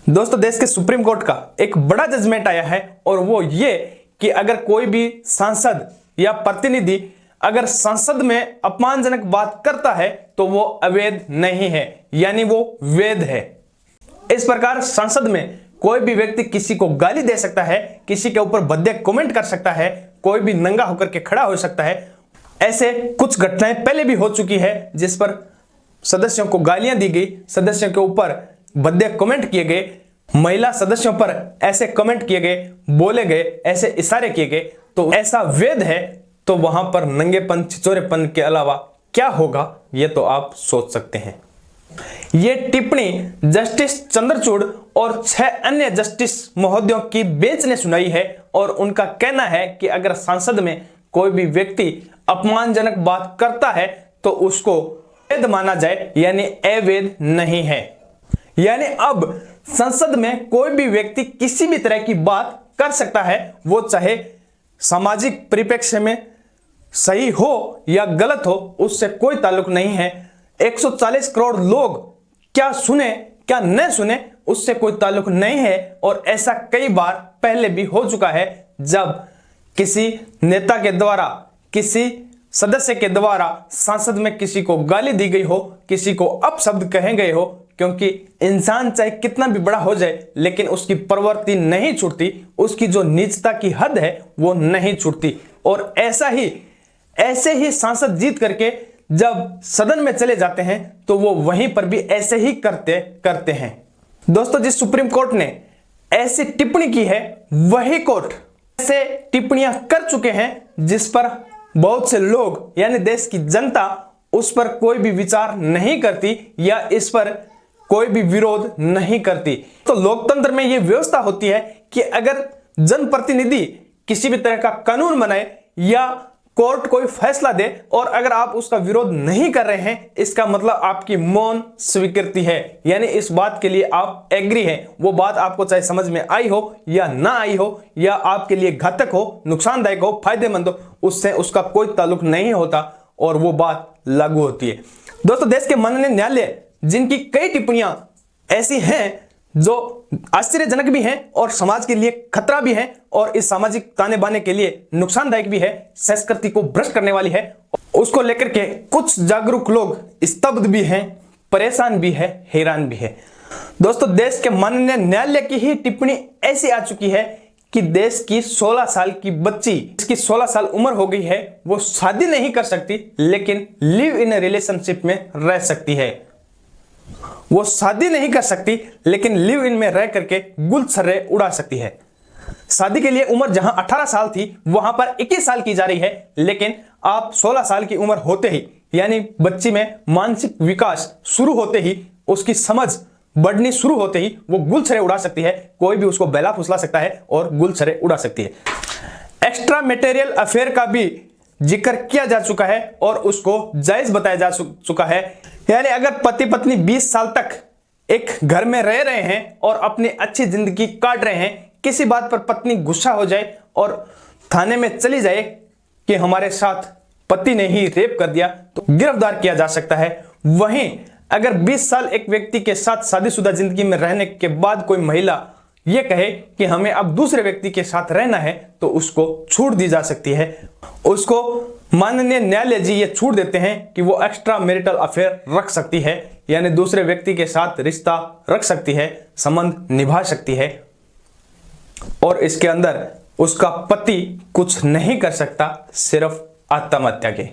दोस्तों, देश के सुप्रीम कोर्ट का एक बड़ा जजमेंट आया है और वो ये कि अगर कोई भी सांसद या प्रतिनिधि अगर संसद में अपमानजनक बात करता है तो वो अवैध नहीं है, यानी वो वैध है। इस प्रकार संसद में कोई भी व्यक्ति किसी को गाली दे सकता है, किसी के ऊपर भद्दे कमेंट कर सकता है, कोई भी नंगा होकर के खड़ा हो सकता है। ऐसे कुछ घटनाएं पहले भी हो चुकी है जिस पर सदस्यों को गालियां दी गई, सदस्यों के ऊपर भद्दे कमेंट किए गए, महिला सदस्यों पर ऐसे कमेंट किए गए, बोले गए, ऐसे इशारे किए गए। तो ऐसा वैध है तो वहां पर नंगेपन छिछोरेपन के अलावा क्या होगा ये तो आप सोच सकते हैं। ये टिप्पणी जस्टिस चंद्रचूड़ और 6 अन्य जस्टिस महोदयों की बेंच ने सुनाई है और उनका कहना है कि अगर संसद में कोई भी व्यक्ति अपमानजनक बात करता है तो उसको वैध माना जाए, यानी अवैध नहीं है। यानी अब संसद में कोई भी व्यक्ति किसी भी तरह की बात कर सकता है, वो चाहे सामाजिक परिप्रेक्ष्य में सही हो या गलत हो, उससे कोई ताल्लुक नहीं है। 140 करोड़ लोग क्या सुने क्या न सुने उससे कोई ताल्लुक नहीं है। और ऐसा कई बार पहले भी हो चुका है जब किसी नेता के द्वारा, किसी सदस्य के द्वारा संसद में किसी को गाली दी गई हो, किसी को अपशब्द कहे गए हो। क्योंकि इंसान चाहे कितना भी बड़ा हो जाए लेकिन उसकी प्रवृत्ति नहीं छूटती, उसकी जो नीचता की हद है वो नहीं छूटती। और ऐसे ही सांसद जीत करके जब सदन में चले जाते हैं तो वो वहीं पर भी ऐसे ही करते हैं। दोस्तों, जिस सुप्रीम कोर्ट ने ऐसी टिप्पणी की है वही कोर्ट ऐसे टिप्पणियां कर चुके हैं जिस पर बहुत से लोग यानी देश की जनता उस पर कोई भी विचार नहीं करती या इस पर कोई भी विरोध नहीं करती। तो लोकतंत्र में यह व्यवस्था होती है कि अगर जनप्रतिनिधि किसी भी तरह का कानून बनाए या कोर्ट कोई फैसला दे और अगर आप उसका विरोध नहीं कर रहे हैं, इसका मतलब आपकी मौन स्वीकृति है, यानी इस बात के लिए आप एग्री हैं। वो बात आपको चाहे समझ में आई हो या ना आई हो, या आपके लिए घातक हो, नुकसानदायक हो, फायदेमंद हो, उससे उसका कोई ताल्लुक नहीं होता और वो बात लागू होती है। दोस्तों, देश के माननीय न्यायालय जिनकी कई टिप्पणियां ऐसी हैं जो आश्चर्यजनक भी हैं और समाज के लिए खतरा भी है और इस सामाजिक ताने बाने के लिए नुकसानदायक भी है, संस्कृति को भ्रष्ट करने वाली है, उसको लेकर के कुछ जागरूक लोग स्तब्ध भी हैं, परेशान भी है, हैरान भी है। दोस्तों, देश के माननीय न्यायालय की ही टिप्पणी ऐसी आ चुकी है कि देश की 16 साल की बच्ची, जिसकी 16 साल उम्र हो गई है, वो शादी नहीं कर सकती लेकिन लिव इन रिलेशनशिप में रह सकती है। वो शादी नहीं कर सकती लेकिन लिव इन में रह करके गुलछर्रे उड़ा सकती है। शादी के लिए उम्र जहां 18 साल थी वहां पर 21 साल की जा रही है, लेकिन आप 16 साल की उम्र होते ही यानी बच्ची में मानसिक विकास शुरू होते ही, उसकी समझ बढ़नी शुरू होते ही वो गुलछर्रे उड़ा सकती है। कोई भी उसको बेला फुसला सकता है और गुलछर्रे उड़ा सकती है। एक्स्ट्रा मैटेरियल अफेयर का भी जिक्र किया जा चुका है और उसको जायज बताया जा चुका है। यानी अगर पति पत्नी 20 साल तक एक घर में रह रहे हैं और अपनी अच्छी जिंदगी काट रहे हैं, किसी बात पर पत्नी गुस्सा हो जाए और थाने में चली जाए कि हमारे साथ पति ने ही रेप कर दिया, तो गिरफ्तार किया जा सकता है। वहीं अगर 20 साल एक व्यक्ति के साथ शादीशुदा जिंदगी में रहने के बाद कोई महिला यह कहे कि हमें अब दूसरे व्यक्ति के साथ रहना है तो उसको छूट दी जा सकती है। उसको माननीय न्यायालय जी ये छूट देते हैं कि वो एक्स्ट्रा मैरिटल अफेयर रख सकती है, यानी दूसरे व्यक्ति के साथ रिश्ता रख सकती है, संबंध निभा सकती है और इसके अंदर उसका पति कुछ नहीं कर सकता, सिर्फ आत्महत्या के।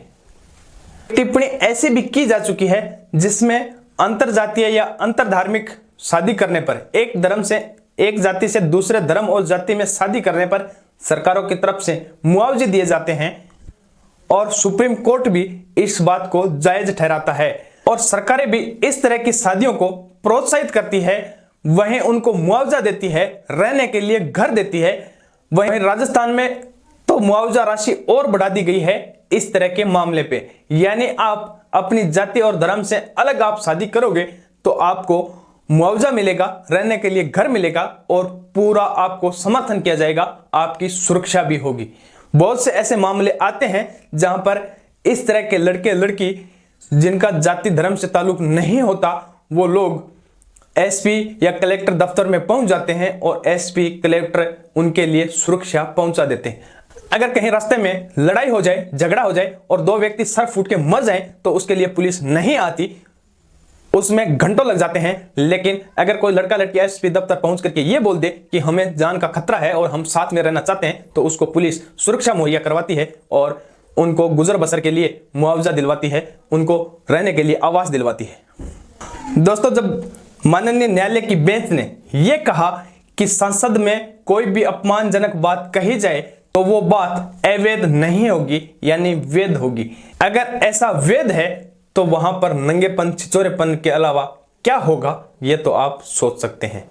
टिप्पणी ऐसी भी की जा चुकी है जिसमें अंतरजातीय या अंतरधार्मिक शादी करने पर, एक धर्म से एक जाति से दूसरे धर्म और जाति में शादी करने पर सरकारों की तरफ से मुआवजे दिए जाते हैं और सुप्रीम कोर्ट भी इस बात को जायज ठहराता है और सरकारें भी इस तरह की शादियों को प्रोत्साहित करती है, वहीं उनको मुआवजा देती है, रहने के लिए घर देती है। वहीं राजस्थान में तो मुआवजा राशि और बढ़ा दी गई है इस तरह के मामले पे, यानी आप अपनी जाति और धर्म से अलग आप शादी करोगे तो आपको मुआवजा मिलेगा, रहने के लिए घर मिलेगा और पूरा आपको समर्थन किया जाएगा, आपकी सुरक्षा भी होगी। बहुत से ऐसे मामले आते हैं जहां पर इस तरह के लड़के लड़की जिनका जाति धर्म से ताल्लुक नहीं होता, वो लोग एसपी या कलेक्टर दफ्तर में पहुंच जाते हैं और एसपी कलेक्टर उनके लिए सुरक्षा पहुंचा देते हैं। अगर कहीं रास्ते में लड़ाई हो जाए, झगड़ा हो जाए और 2 व्यक्ति सर फूट के मर जाएं तो उसके लिए पुलिस नहीं आती, उसमें घंटों लग जाते हैं। लेकिन अगर कोई लड़का लड़की एसपी दफ्तर पहुंच करके ये बोल दे कि हमें जान का खतरा है और हम साथ में रहना चाहते हैं, तो उसको पुलिस सुरक्षा मुहैया करवाती है और उनको गुजर बसर के लिए मुआवजा दिलवाती है, उनको रहने के लिए आवास दिलवाती है। दोस्तों, जब माननीय न्यायालय की बेंच ने यह कहा कि संसद में कोई भी अपमानजनक बात कही जाए तो वो बात अवैध नहीं होगी, यानी वैध होगी। अगर ऐसा वैध है तो वहां पर नंगेपन, छिछोरेपन के अलावा क्या होगा, ये तो आप सोच सकते हैं।